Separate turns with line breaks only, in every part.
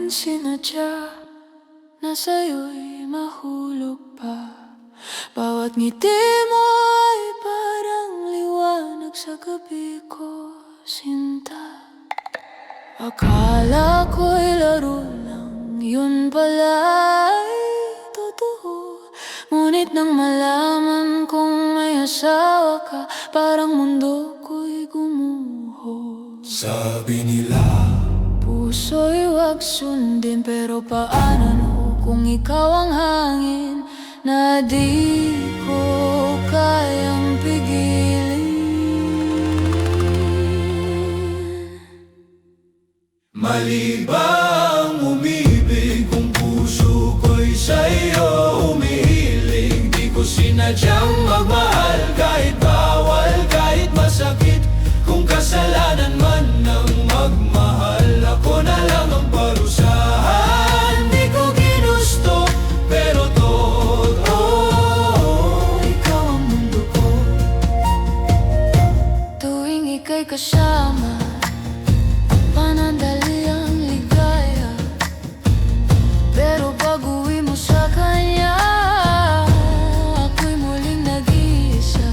naman sinadya na sa'yo'y mahulog pa. Bawat ngiti mo ay parang liwanag sa gabi ko, sinta. Akala ko'y laro lang, yun pala'y totoo. Ngunit nang malaman kong may asawa ka, parang mundo ko'y gumuho.
Sabi nila,
puso'y wag sundin, pero paano no kung ikaw ang hangin na di ko kayang pigilin?
mali bang umibig kung puso ko'y sa'yo umihilig? Di ko sinadyang magmahal, kahit bawal, kahit masakit. Kung kasalanan man ng magmahal, ako na lang ang parusahan. Di ko ginusto, pero totoo,
Ikaw ang mundo ko. Tuwing ika'y kasama, panandali ang ligaya. Pero pag uwi mo sa kanya, ako'y muling nag-iisa.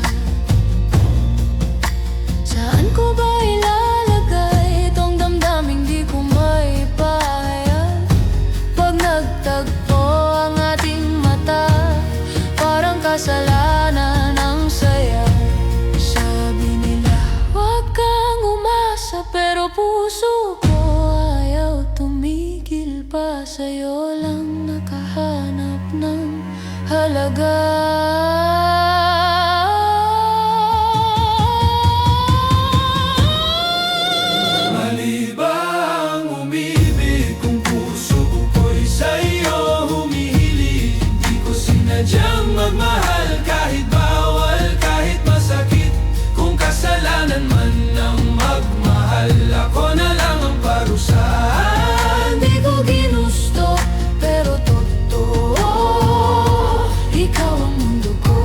Saan ko ba ilalagay itong damdaming di ko maipahayag? Pag nagtagpo ang ating mata, parang kasalanan ang saya. Sabi nila, huwag kang umasa, pero puso ko ayaw tumigil pa. Sa'yo lang nakahanap ng halaga.
mali bang umibig kung puso ko'y sa'yo humihilig? Di ko sinadyang magmahal, kahit bawal, kahit masakit. Kung kasalanan man ng magmahal, ako na lang ang parusahan.
Di ko ginusto, pero totoo, ikaw ang mundo ko.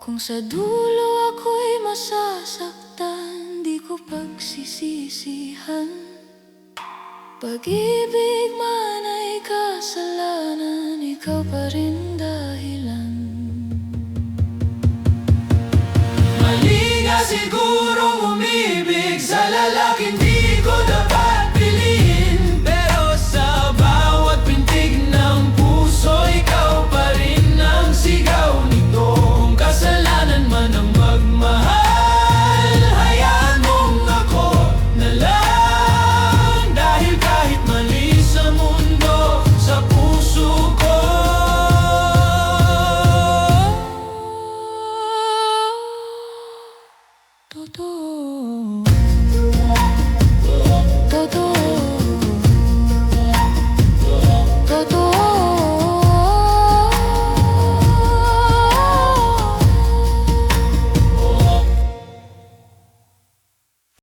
Kung sa dulo ako'y masasaktan, di ko pagsisisihan. Pag-ibig man ay kasalanan, ikaw pa rin dahilan.